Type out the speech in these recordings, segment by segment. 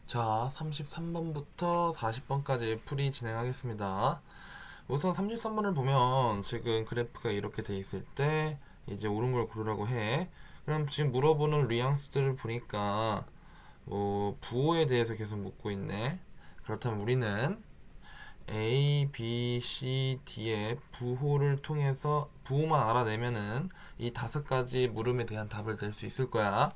자, 33번부터 40번까지 풀이 진행하겠습니다. 우선 33번을 보면 지금 그래프가 이렇게 돼 있을 때 이제 옳은 걸 고르라고 해. 그럼 지금 물어보는 뉘앙스들을 보니까 뭐 부호에 대해서 계속 묻고 있네. 그렇다면 우리는 A, B, C, D의 부호를 통해서 부호만 알아내면은 이 5가지 물음에 대한 답을 낼 수 있을 거야.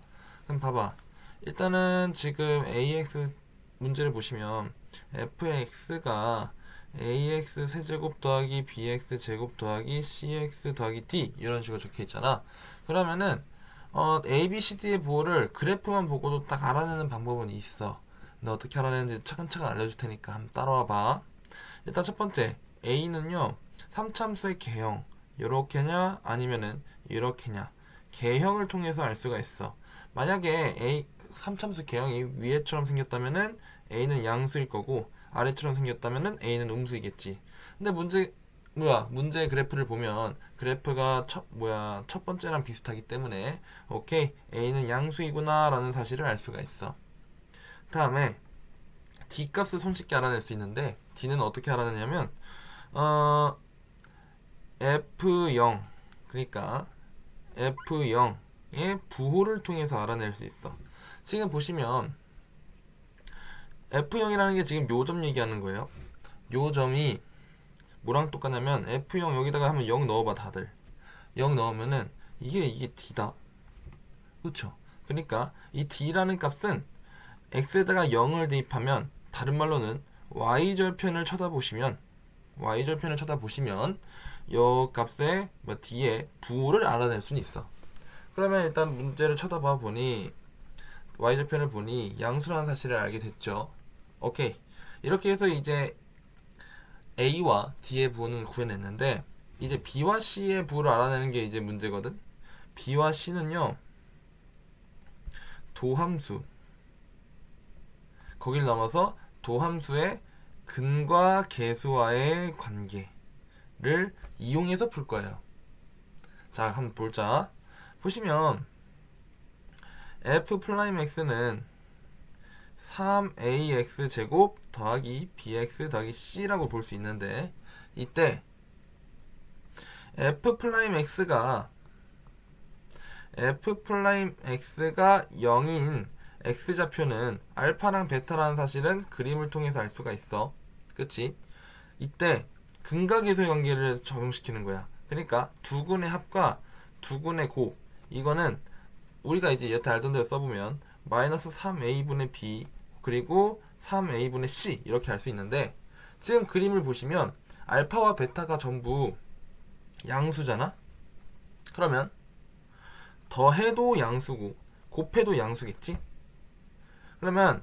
그럼 봐봐. 일단은 지금 AX 문제를 보시면 fx가 ax 세제곱 더하기 bx 제곱 더하기 cx 더하기 d 이런 식으로 적혀 있잖아. 그러면은 a, b, c, d의 부호를 그래프만 보고도 딱 알아내는 방법은 있어. 근데 어떻게 알아내는지 차근차근 알려줄 테니까 한번 따라와 봐. 일단 첫 번째 a는요 3참수의 개형 요렇게냐 아니면은 이렇게냐 개형을 통해서 알 수가 있어. 만약에 a 3참수 개형이 위에처럼 생겼다면은 a는 양수일 거고 아래처럼 생겼다면은 a는 음수이겠지. 근데 문제 그래프를 보면 그래프가 첫 번째랑 비슷하기 때문에 오케이 a는 양수이구나라는 사실을 알 수가 있어. 다음에 d 값을 손쉽게 알아낼 수 있는데 d는 어떻게 알아내냐면 어 f0 그러니까 f0의 부호를 통해서 알아낼 수 있어. 지금 보시면 F0이라는 게 지금 요점 얘기하는 거예요. 요점이 뭐랑 똑같냐면 F0 여기다가 한번 0 넣어봐 다들. 0 넣으면은 이게 D다. 그쵸? 그러니까 이 D라는 값은 X에다가 0을 대입하면 다른 말로는 Y절편을 쳐다보시면 요 값의 D의 부호를 알아낼 수는 있어. 그러면 일단 문제를 쳐다봐 보니 Y절편을 보니 양수라는 사실을 알게 됐죠. 오케이. 이렇게 해서 이제 A와 D의 부호는 구해냈는데 이제 B와 C의 부호를 알아내는 게 이제 문제거든. B와 C는요 도함수 거길 넘어서 도함수의 근과 계수와의 관계를 이용해서 풀 거예요. 자 한번 보자. 보시면 F'X는 3ax 제곱 더하기 bx 더하기 c라고 볼 수 있는데 이때 f'x가 0인 x좌표는 알파랑 베타라는 사실은 그림을 통해서 알 수가 있어. 그치? 이때 근과 계수의 관계를 적용시키는 거야. 그러니까 두근의 합과 두근의 곱 이거는 우리가 이제 여태 알던 대로 써보면 마이너스 3a분의 b 그리고 3a분의 c 이렇게 할 수 있는데 지금 그림을 보시면 알파와 베타가 전부 양수잖아. 그러면 더해도 양수고 곱해도 양수겠지. 그러면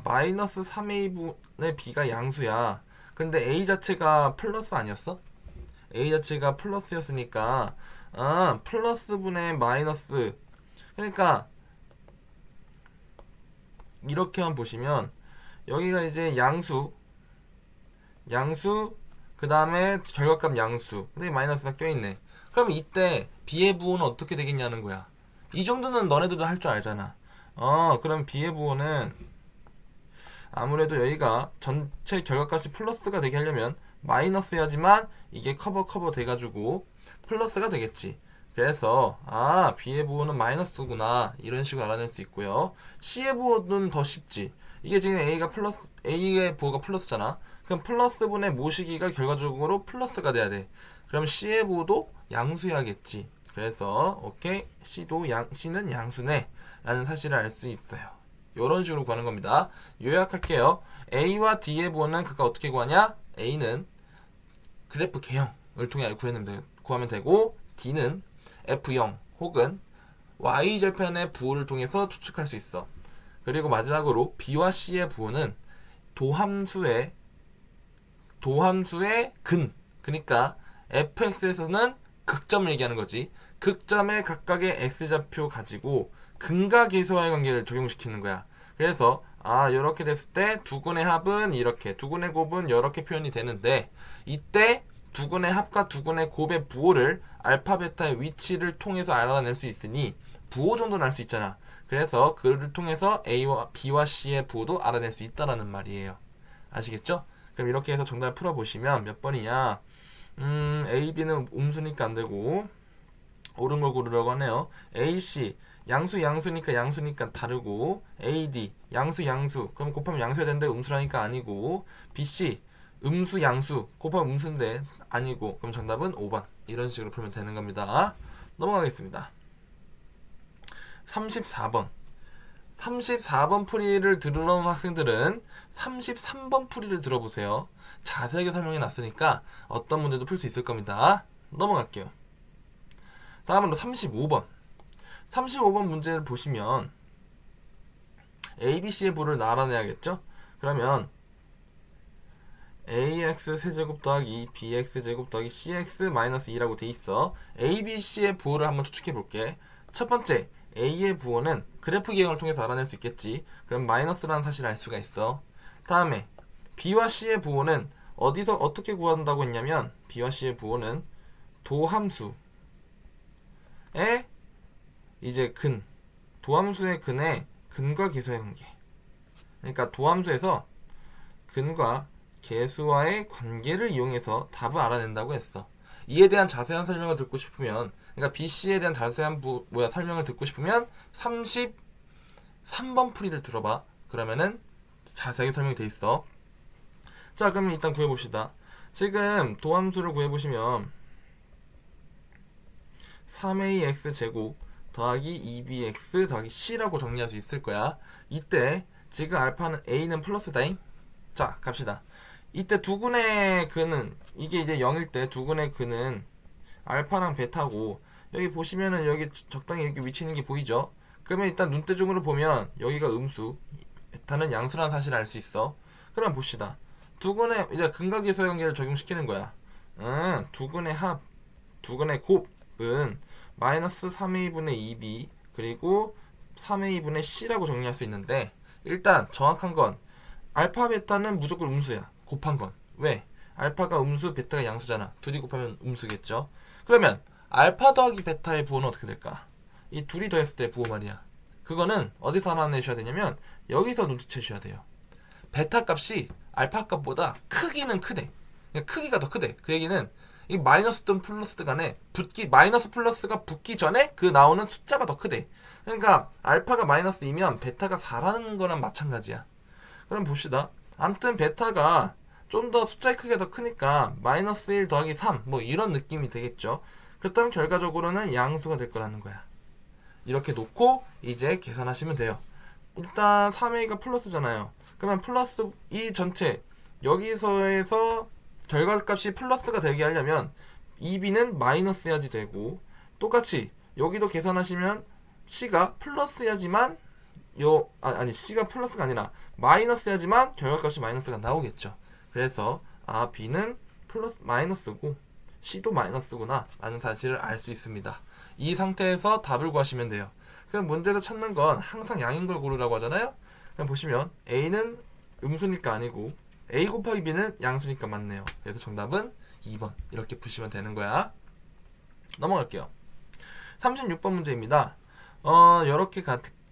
마이너스 3a분의 b가 양수야. 근데 a 자체가 플러스 아니었어? a 자체가 플러스였으니까 플러스 분의 마이너스 그러니까 이렇게만 보시면 여기가 이제 양수 그 다음에 절각값 양수 근데 마이너스가 껴있네. 그럼 이때 b의 부호는 어떻게 되겠냐는 거야. 이 정도는 너네들도 할 줄 알잖아. 그럼 b의 부호는 아무래도 여기가 전체 결과값이 플러스가 되게 하려면 마이너스여야지만 이게 커버 돼가지고 플러스가 되겠지. 그래서 b의 부호는 마이너스구나 이런 식으로 알아낼 수 있고요. c의 부호는 더 쉽지. 이게 지금 a의 부호가 플러스잖아. 그럼 플러스분의 모시기가 결과적으로 플러스가 돼야 돼. 그럼 c의 부호도 양수여야겠지. 그래서 오케이 c는 양수네 라는 사실을 알 수 있어요. 이런 식으로 구하는 겁니다. 요약할게요. A와 D의 부호는 각각 어떻게 구하냐? A는 그래프 개형을 통해 구하면 되고 D는 F0 혹은 Y절편의 부호를 통해서 추측할 수 있어. 그리고 마지막으로 B와 C의 부호는 도함수의 근 그러니까 fx에서는 극점을 얘기하는 거지. 극점의 각각의 x좌표 가지고 근과 계수와의 관계를 적용시키는 거야. 그래서 이렇게 됐을 때 두근의 합은 이렇게 두근의 곱은 이렇게 표현이 되는데 이때 두근의 합과 두근의 곱의 부호를 알파 베타의 위치를 통해서 알아낼 수 있으니 부호 정도는 알 수 있잖아. 그래서 그를 통해서 A와 B와 C의 부호도 알아낼 수 있다라는 말이에요. 아시겠죠? 그럼 이렇게 해서 정답을 풀어보시면 몇 번이냐? A, B는 음수니까 안 되고 옳은 걸 고르라고 하네요. A, C 양수니까 양수니까 다르고, A, D 양수 그럼 곱하면 양수해야 되는데 음수라니까 아니고, B, C 양수 곱하면 음수인데 아니고, 그럼 정답은 5번. 이런 식으로 풀면 되는 겁니다. 넘어가겠습니다. 34번 34번 풀이를 들으러 온 학생들은 33번 풀이를 들어보세요. 자세하게 설명해 놨으니까 어떤 문제도 풀 수 있을 겁니다. 넘어갈게요. 다음으로 35번 문제를 보시면 ABC의 부를 알아내야겠죠? 그러면 AX 세제곱 더하기 BX 제곱 더하기 CX 마이너스 2라고 돼 있어. ABC의 부호를 한번 추측해 볼게. 첫 번째, A의 부호는 그래프 기형을 통해서 알아낼 수 있겠지. 그럼 마이너스라는 사실을 알 수가 있어. 다음에 B와 C의 부호는 어디서 어떻게 구한다고 했냐면, B와 C의 부호는 도함수의 이제 도함수의 근의 근과 계수의 관계. 그러니까 도함수에서 근과 계수와의 관계를 이용해서 답을 알아낸다고 했어. 이에 대한 자세한 설명을 듣고 싶으면, 그러니까 BC에 대한 자세한 설명을 듣고 싶으면 33번 풀이를 들어봐. 그러면은 자세하게 설명이 돼 있어. 자, 그럼 일단 구해봅시다. 지금 도함수를 구해보시면 3ax 제곱 더하기 2bx 더하기 c라고 정리할 수 있을 거야. 이때 지금 알파는 a는 플러스다잉. 자, 갑시다. 이때 두근의 근은, 이게 이제 0일 때 두근의 근은 알파랑 베타고, 여기 보시면은 여기 적당히 이렇게 위치 있는 게 보이죠? 그러면 일단 눈대중으로 보면 여기가 음수, 베타는 양수라는 사실을 알 수 있어. 그럼 봅시다. 두근의 이제 근과 계수의 관계를 적용시키는 거야. 두근의 합, 두근의 곱은 마이너스 3a분의 2b 그리고 3a분의 c라고 정리할 수 있는데, 일단 정확한 건 알파 베타는 무조건 음수야. 곱한 건. 왜? 알파가 음수, 베타가 양수잖아. 둘이 곱하면 음수겠죠. 그러면 알파 더하기 베타의 부호는 어떻게 될까? 이 둘이 더했을 때 부호 말이야. 그거는 어디서 알아내셔야 되냐면 여기서 눈치채셔야 돼요. 베타 값이 알파 값보다 크기는 크대. 그러니까 크기가 더 크대. 그 얘기는 이 마이너스든 플러스든 간에 마이너스 플러스가 붙기 전에 그 나오는 숫자가 더 크대. 그러니까 알파가 마이너스 2면 베타가 4라는 거랑 마찬가지야. 그럼 봅시다. 아무튼 베타가 좀 더 숫자의 크기가 더 크니까 마이너스 1 더하기 3 뭐 이런 느낌이 되겠죠. 그렇다면 결과적으로는 양수가 될 거라는 거야. 이렇게 놓고 이제 계산하시면 돼요. 일단 3a가 플러스잖아요. 그러면 플러스 이 전체 여기서에서 결과값이 플러스가 되게 하려면 2b는 마이너스야지 되고, 똑같이 여기도 계산하시면 c가 플러스야지만 C가 플러스가 아니라 마이너스야지만 결과값이 마이너스가 나오겠죠. 그래서 B는 플러스 마이너스고 C도 마이너스구나 라는 사실을 알 수 있습니다. 이 상태에서 답을 구하시면 돼요. 그럼 문제에서 찾는 건 항상 양인 걸 고르라고 하잖아요. 그럼 보시면 A는 음수니까 아니고 A 곱하기 B는 양수니까 맞네요. 그래서 정답은 2번. 이렇게 푸시면 되는 거야. 넘어갈게요. 36번 문제입니다. 이렇게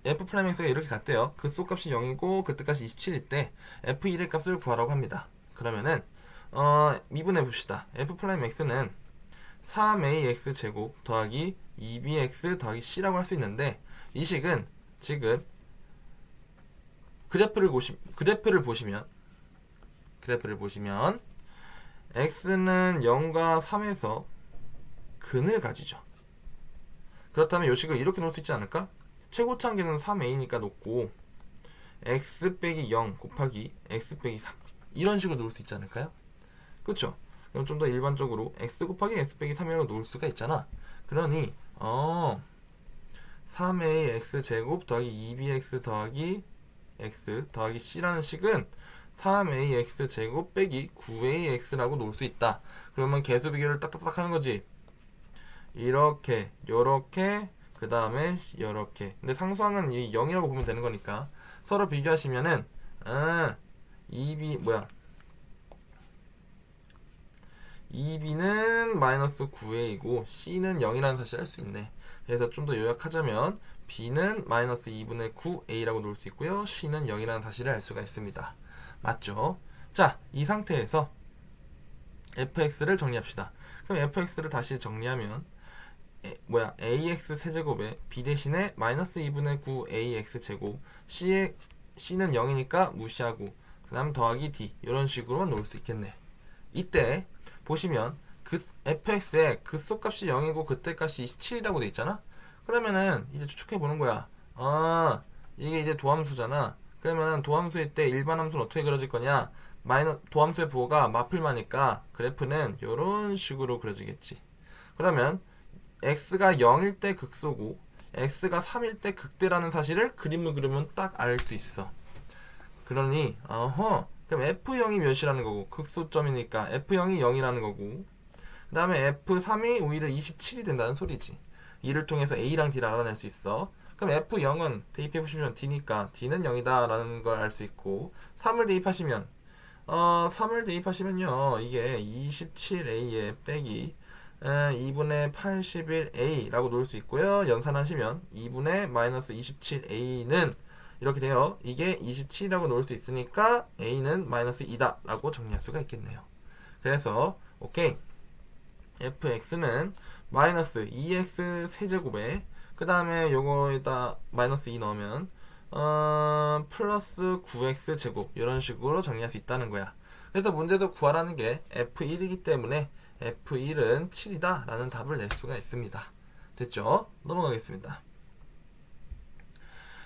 f 프라임 x가 이렇게 같대요. 그 속 값이 0이고 그 뜻값이 27일 때 f1의 값을 구하라고 합니다. 그러면은 미분해 봅시다. f 프라임 x는 3ax 제곱 더하기 2bx 더하기 c라고 할 수 있는데, 이 식은 지금 그래프를 보시면 x는 0과 3에서 근을 가지죠. 그렇다면 이 식을 이렇게 놓을 수 있지 않을까? 최고차항계는 3a니까 놓고 x 빼기 0 곱하기 x 빼기 3 이런 식으로 놓을 수 있지 않을까요? 그렇죠? 그럼 좀 더 일반적으로 x 곱하기 x 빼기 3이라고 놓을 수가 있잖아. 그러니 3ax 제곱 더하기 2bx 더하기 x 더하기 c라는 식은 3ax 제곱 빼기 9ax라고 놓을 수 있다. 그러면 계수 비교를 딱딱딱 하는 거지. 이렇게 요렇게 그 다음에 이렇게. 근데 상수항은 이 0이라고 보면 되는 거니까 서로 비교하시면은 2b는 마이너스 9a이고 c는 0이라는 사실을 알 수 있네. 그래서 좀 더 요약하자면 b는 마이너스 2분의 9a라고 놓을 수 있고요. c는 0이라는 사실을 알 수가 있습니다. 맞죠? 자, 이 상태에서 fx를 정리합시다. 그럼 fx를 다시 정리하면 ax 세제곱에 b 대신에 마이너스 2분의 9 ax 제곱 c는 0이니까 무시하고 그 다음 더하기 d 이런 식으로만 놓을 수 있겠네. 이때 보시면 그 fx의 그 속값이 0이고 그때 값이 27이라고 돼 있잖아. 그러면은 이제 추측해 보는 거야. 아, 이게 이제 도함수잖아. 그러면 도함수일 때 일반 함수는 어떻게 그려질 거냐? 도함수의 부호가 마플마니까 그래프는 이런 식으로 그려지겠지. 그러면 x가 0일 때 극소고 x가 3일 때 극대라는 사실을 그림을 그리면 딱 알 수 있어. 그러니 그럼 f0이 몇이라는 거고 극소점이니까 f0이 0이라는 거고 그 다음에 f3이 오히려 27이 된다는 소리지. 이를 통해서 a랑 d를 알아낼 수 있어. 그럼 f0은 대입해보시면 d니까 d는 0이다 라는 걸 알 수 있고 3을 대입하시면 3을 대입하시면요 이게 27a에 빼기 2분의 81a 라고 놓을 수 있고요. 연산하시면 2분의 마이너스 27a는 이렇게 돼요. 이게 27이라고 놓을 수 있으니까 a는 마이너스 2다 라고 정리할 수가 있겠네요. 그래서 오케이, fx는 마이너스 2x 세제곱에 그 다음에 요거에다 마이너스 2 넣으면 플러스 9x 제곱 이런 식으로 정리할 수 있다는 거야. 그래서 문제에서 구하라는 게 f1이기 때문에 f1은 7이다 라는 답을 낼 수가 있습니다. 됐죠? 넘어가겠습니다.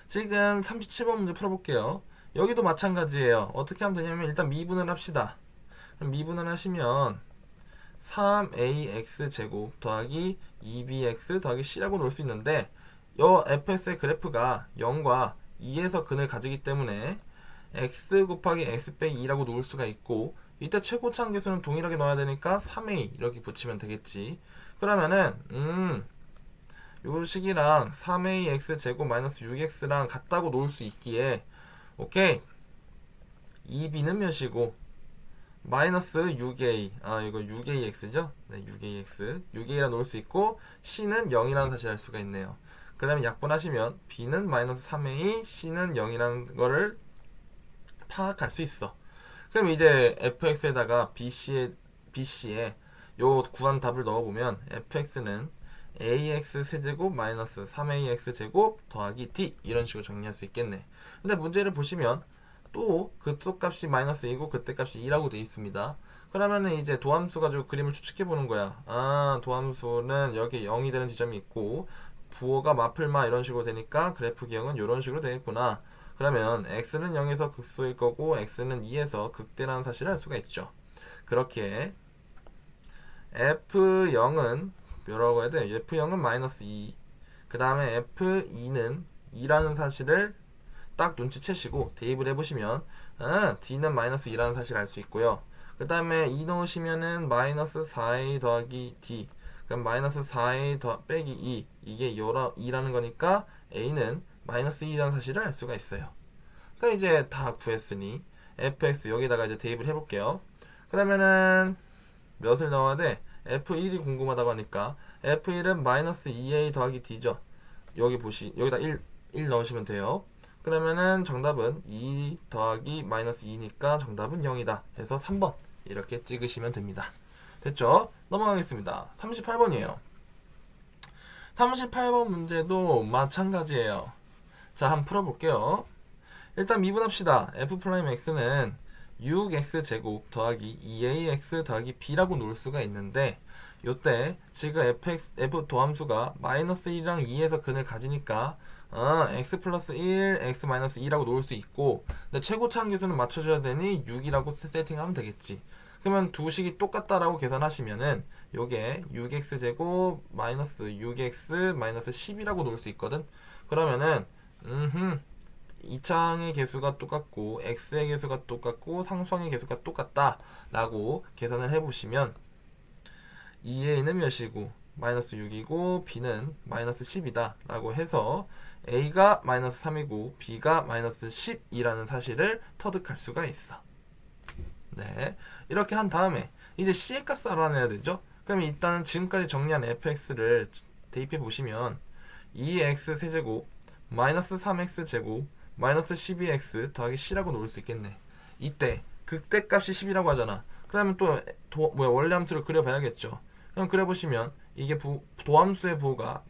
지금 37번 문제 풀어볼게요. 여기도 마찬가지예요. 어떻게 하면 되냐면 일단 미분을 합시다. 미분을 하시면 3ax 제곱 더하기 2bx 더하기 c라고 놓을 수 있는데 요 fx의 그래프가 0과 2에서 근을 가지기 때문에 x 곱하기 x 빼기 2라고 놓을 수가 있고 이때 최고차 함계수는 동일하게 넣어야 되니까 3a 이렇게 붙이면 되겠지. 그러면은 요 식이랑 3ax 제곱 마이너스 6x랑 같다고 놓을 수 있기에 오케이 2b는 몇이고 마이너스 6a 이거 6ax죠? 네 6a라 놓을 수 있고 c는 0이라는 사실을 알 수가 있네요. 그러면 약분하시면 b는 마이너스 3a c는 0이라는 거를 파악할 수 있어. 그럼 이제 fx에다가 bc에 요 구한 답을 넣어보면 fx는 ax 세제곱 마이너스 3ax 제곱 더하기 d 이런 식으로 정리할 수 있겠네. 근데 문제를 보시면 또 그쪽 값이 마이너스 2고 그때 값이 2라고 되어 있습니다. 그러면은 이제 도함수 가지고 그림을 추측해 보는 거야. 도함수는 여기 0이 되는 지점이 있고 부호가 마플마 이런 식으로 되니까 그래프 기형은 이런 식으로 되겠구나. 그러면 x는 0에서 극소일 거고 x는 2에서 극대라는 사실을 알 수가 있죠. 그렇게 f0은 뭐라고 해야 돼? f0은 마이너스 2, 그 다음에 f2는 2라는 사실을 딱 눈치채시고 대입을 해보시면 d는 마이너스 2라는 사실을 알 수 있고요. 그 다음에 2 넣으시면은 마이너스 4a 더하기 d, 그럼 마이너스 4a 빼기 2 이게 2라는 거니까 a는 마이너스 2라는 사실을 알 수가 있어요. 그럼 이제 다 구했으니 fx 여기다가 이제 대입을 해볼게요. 그러면은 몇을 넣어야 돼? f1이 궁금하다고 하니까 f1은 마이너스 2a 더하기 d죠. 여기다 1 넣으시면 돼요. 그러면은 정답은 2 더하기 마이너스 2니까 정답은 0이다 해서 3번 이렇게 찍으시면 됩니다. 됐죠? 넘어가겠습니다. 38번이에요 38번 문제도 마찬가지예요. 자, 한번 풀어볼게요. 일단 미분합시다. f'x는 6x제곱 더하기 2ax 더하기 b라고 놓을 수가 있는데 요때 지금 f 도함수가 마이너스 1이랑 2에서 근을 가지니까 x 플러스 1, x 마이너스 2라고 놓을 수 있고 근데 최고차 함계수는 맞춰줘야 되니 6이라고 세팅하면 되겠지. 그러면 두 식이 똑같다라고 계산하시면은 요게 6x제곱 마이너스 6x 마이너스 10이라고 놓을 수 있거든. 그러면은 이 창의 개수가 똑같고 x의 개수가 똑같고 상수항의 개수가 똑같다 라고 계산을 해보시면 2a는 몇이고 마이너스 6이고 b는 마이너스 10이다 라고 해서 a가 마이너스 3이고 b가 마이너스 10이라는 사실을 터득할 수가 있어. 네, 이렇게 한 다음에 이제 c의 값을 알아내야 되죠. 그럼 일단은 지금까지 정리한 fx를 대입해 보시면 2x 세제곱 마이너스 3x 제곱 마이너스 12x 더하기 c라고 놓을 수 있겠네. 이때 극대값이 10이라고 하잖아. 그러면 또 원래 함수를 그려봐야겠죠. 그럼 그려보시면 이게 도함수의 부호가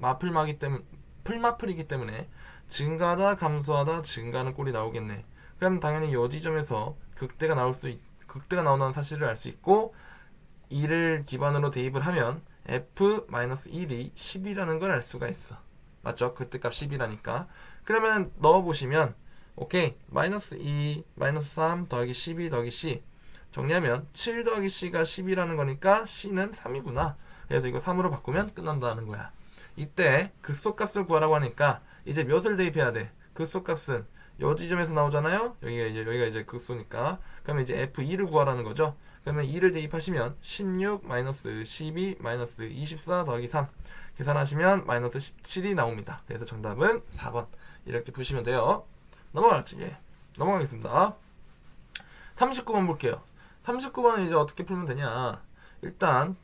풀마플이기 때문에 증가하다 감소하다 증가하는 꼴이 나오겠네. 그럼 당연히 이 지점에서 극대가 나온다는 사실을 알 수 있고, 이를 기반으로 대입을 하면 f-1이 10이라는 걸 알 수가 있어. 맞죠? 극대값 10이라니까. 그러면 넣어보시면 오케이, 마이너스 2, 마이너스 3 더하기 12 더하기 c 정리하면 7 더하기 c가 10이라는 거니까 c는 3이구나. 그래서 이거 3으로 바꾸면 끝난다는 거야. 이때 극소값을 구하라고 하니까 이제 몇을 대입해야 돼? 극소값은 요 지점에서 나오잖아요. 여기가 이제 극소니까. 그러면 이제 f2를 구하라는 거죠. 그러면 2를 대입하시면 16 마이너스 12 마이너스 24 더하기 3 계산하시면 마이너스 17이 나옵니다. 그래서 정답은 4번 이렇게 푸시면 돼요. 넘어갈지? 예. 넘어가겠습니다. 39번 볼게요. 39번은 이제 어떻게 풀면 되냐. 일단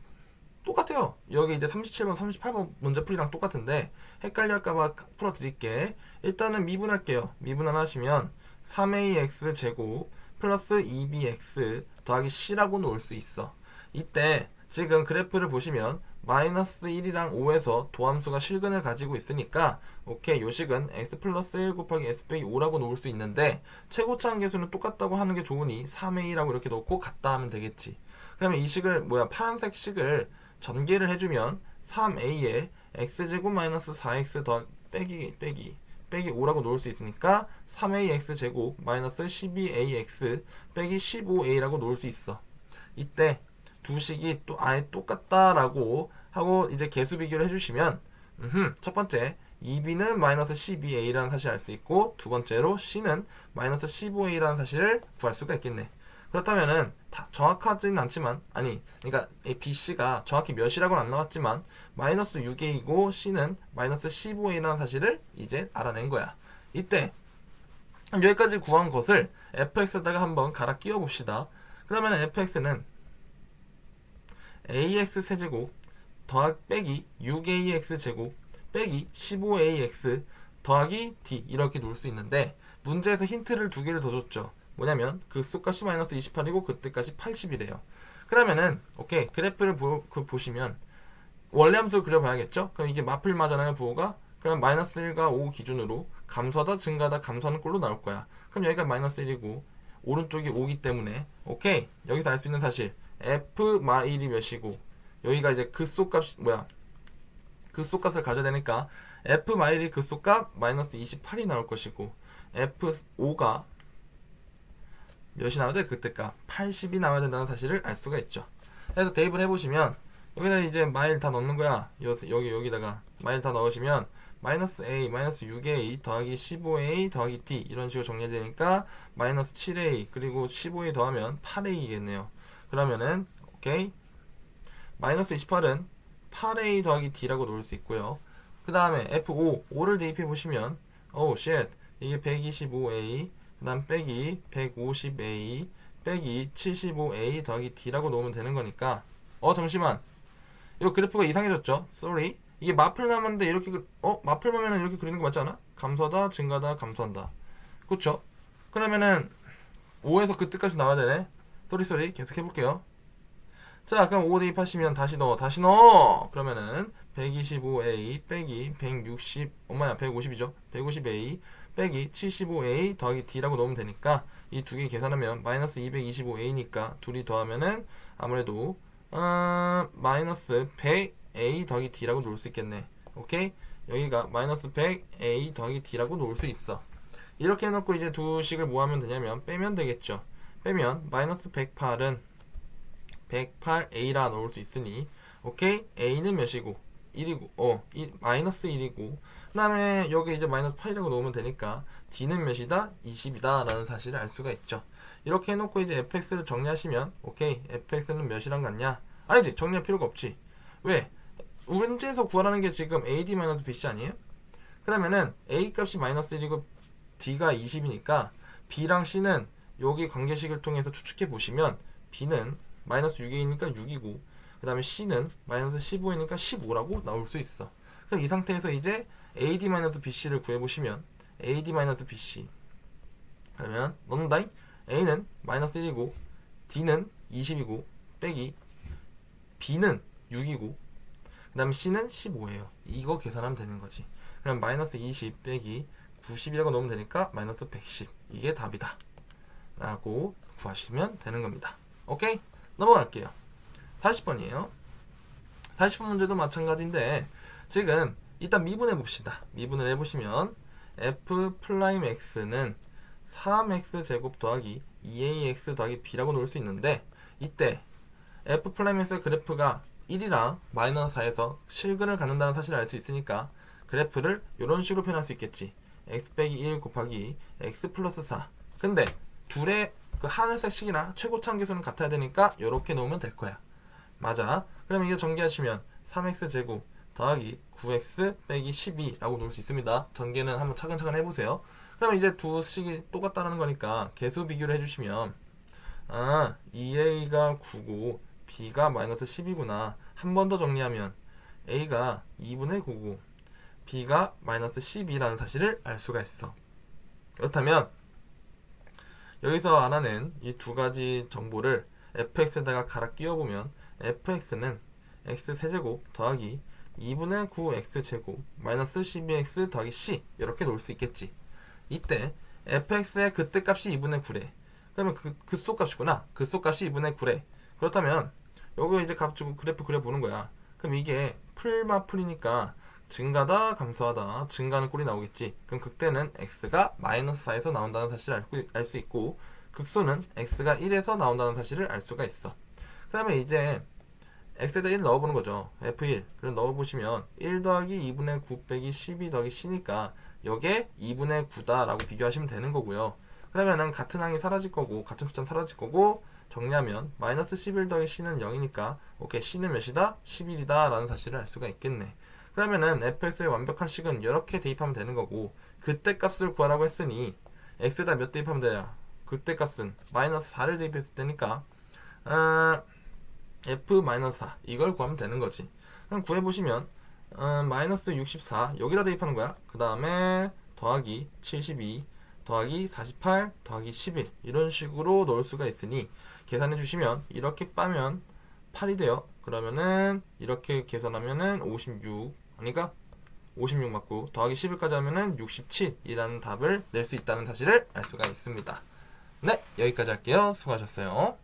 똑같아요. 여기 이제 37번, 38번 문제풀이랑 똑같은데 헷갈려 할까봐 풀어드릴게. 일단은 미분할게요. 미분을 하시면 3ax 제곱 플러스 2bx 더하기 c라고 놓을 수 있어. 이때 지금 그래프를 보시면 마이너스 1이랑 5에서 도함수가 실근을 가지고 있으니까 오케이, 요식은 x 플러스 1 곱하기 s 빼기 5라고 놓을 수 있는데 최고차 한계수는 똑같다고 하는 게 좋으니 3a라고 이렇게 놓고 같다 하면 되겠지. 그러면 이 식을 파란색 식을 전개를 해주면 3a에 x제곱 마이너스 4x 더하기 빼기 5라고 놓을 수 있으니까 3ax 제곱 마이너스 12ax 빼기 15a라고 놓을 수 있어. 이때 두 식이 또 아예 똑같다라고 하고 이제 개수 비교를 해주시면 첫 번째 2b는 마이너스 12a라는 사실을 알 수 있고, 두 번째로 c는 마이너스 15a라는 사실을 구할 수가 있겠네. 그렇다면은 다 정확하진 않지만, 그러니까 BC가 정확히 몇이라고는 안 나왔지만 마이너스 6a이고 c는 마이너스 15a라는 사실을 이제 알아낸 거야. 이때 여기까지 구한 것을 fx에다가 한번 갈아 끼워 봅시다. 그러면 fx는 ax 세제곱 더하기 빼기 6ax 제곱 빼기 15ax 더하기 d 이렇게 놓을 수 있는데, 문제에서 힌트를 두 개를 더 줬죠. 뭐냐면 극소값이 마이너스 28이고 그때까지 80이래요. 그러면은 오케이, 그래프를 보시면 원래 함수 그려봐야겠죠. 그럼 이게 마플마잖아요, 부호가. 그럼 마이너스 1과 5 기준으로 감소하다 증가하다 감소하는 꼴로 나올 거야. 그럼 여기가 마이너스 1이고 오른쪽이 5기 때문에 오케이, 여기서 알 수 있는 사실 f-1이 몇이고, 여기가 이제 극소값을 가져야 되니까 f-1이 극소값 마이너스 28이 나올 것이고, f5가 몇이 나와야 돼? 그때값 80이 나와야 된다는 사실을 알 수가 있죠. 그래서 대입을 해보시면 여기다 이제 마일 다 넣는 거야. 여기다가 마일 다 넣으시면 마이너스 a 마이너스 6a 더하기 15a 더하기 d 이런 식으로 정리되니까 마이너스 7a 그리고 15a 더하면 8a겠네요. 그러면은 오케이, 마이너스 28은 8a 더하기 d라고 놓을 수 있고요. 그 다음에 f5를 대입해 보시면 쉣, 이게 125a 그 다음 빼기 150a 빼기 75a 더하기 d라고 놓으면 되는 거니까 잠시만, 이거 그래프가 이상해졌죠? sorry. 이게 마플 남았는데 이렇게 마플 보면은 이렇게 그리는 거 맞지 않아? 감소하다 증가하다 감소한다, 그쵸? 그러면은 5에서 그 뜻까지 나와야 되네. 쏘리 계속 해볼게요. 자, 그럼 5 대입하시면 다시 넣어. 그러면은 125a 빼기 150이죠. 150a 빼기 75a 더하기 d라고 넣으면 되니까 이 두 개 계산하면 마이너스 225a니까 둘이 더하면은 아무래도 마이너스 100a 더하기 d라고 놓을 수 있겠네. 오케이? 여기가 마이너스 100a 더하기 d라고 놓을 수 있어. 이렇게 해놓고 이제 두 식을 뭐 하면 되냐면 빼면 되겠죠. 빼면 마이너스 108은 108a라 넣을 수 있으니 오케이, a는 몇이고 1이고 마이너스 1이고, 그 다음에 여기 이제 마이너스 8이라고 넣으면 되니까 d는 몇이다? 20이다 라는 사실을 알 수가 있죠. 이렇게 해놓고 이제 fx를 정리하시면 오케이, fx는 몇이랑 같냐? 아니지, 정리할 필요가 없지. 왜? 문제에서 구하라는 게 지금 ad-bc 아니에요? 그러면은 a 값이 마이너스 1이고 d가 20이니까 b랑 c는 여기 관계식을 통해서 추측해 보시면 b는 마이너스 6이니까 6이고 그 다음에 c는 마이너스 15이니까 15라고 나올 수 있어. 그럼 이 상태에서 이제 AD-BC를 구해보시면 AD-BC 그러면 넣는다잉. A는 마이너스 1이고 D는 20이고 빼기 B는 6이고 그 다음에 C는 15예요. 이거 계산하면 되는 거지. 그럼 마이너스 20 빼기 90이라고 넣으면 되니까 마이너스 110 이게 답이다 라고 구하시면 되는 겁니다. 오케이? 넘어갈게요. 40번이에요 40번 문제도 마찬가지인데 지금 일단 미분해 봅시다. 미분을 해보시면 f'x는 3x제곱 더하기 2ax 더하기 b라고 놓을 수 있는데 이때 f'x 그래프가 1이랑 마이너스 4에서 실근을 갖는다는 사실을 알 수 있으니까 그래프를 이런 식으로 표현할 수 있겠지. x 빼기 1 곱하기 x 플러스 4. 근데 둘의 그 하늘색 식이나 최고차 계수는 같아야 되니까 이렇게 놓으면 될 거야. 맞아. 그러면 이거 전개하시면 3x제곱 더하기 9x 빼기 12라고 놓을 수 있습니다. 전개는 한번 차근차근 해보세요. 그러면 이제 두 식이 똑같다는 거니까 개수 비교를 해주시면 2a가 9고 b가 마이너스 10이구나. 한 번 더 정리하면 a가 2분의 9고 b가 마이너스 12라는 사실을 알 수가 있어. 그렇다면 여기서 알아낸 이 두 가지 정보를 fx에다가 갈아 끼워보면 fx는 x세제곱 더하기 2분의 9x제곱 마이너스 12x 더하기 c 이렇게 놓을 수 있겠지. 이때 fx의 그때 값이 2분의 9래. 그러면 그 속 값이구나. 그 속 값이 2분의 9래. 그렇다면 여기 이제 값 주고 그래프 그려보는 거야. 그럼 이게 풀이니까 증가다 감소하다 증가하는 꼴이 나오겠지. 그럼 극대는 x가 마이너스 4에서 나온다는 사실을 알 수 있고 극소는 x가 1에서 나온다는 사실을 알 수가 있어. 그러면 이제 x에다 1 넣어보는 거죠. f1 그럼 넣어보시면 1 더하기 2분의 9 빼기 12 더하기 c니까 요게 2분의 9다 라고 비교하시면 되는 거고요. 그러면은 같은 항이 사라질 거고 같은 숫자는 사라질 거고 정리하면 마이너스 11 더하기 c는 0이니까 오케이 c는 몇이다? 11이다 라는 사실을 알 수가 있겠네. 그러면은 fx의 완벽한 식은 이렇게 대입하면 되는 거고 그때 값을 구하라고 했으니 x에다 몇 대입하면 되냐? 그때 값은 마이너스 4를 대입했을 때니까 f-4 이걸 구하면 되는 거지. 그럼 구해보시면 마이너스 64 여기다 대입하는 거야. 그 다음에 더하기 72 더하기 48 더하기 11 이런 식으로 넣을 수가 있으니 계산해 주시면 이렇게 빠면 8이 돼요. 그러면은 이렇게 계산하면은 56 그러니까 56 맞고 더하기 11까지 하면은 67이라는 답을 낼 수 있다는 사실을 알 수가 있습니다. 네, 여기까지 할게요. 수고하셨어요.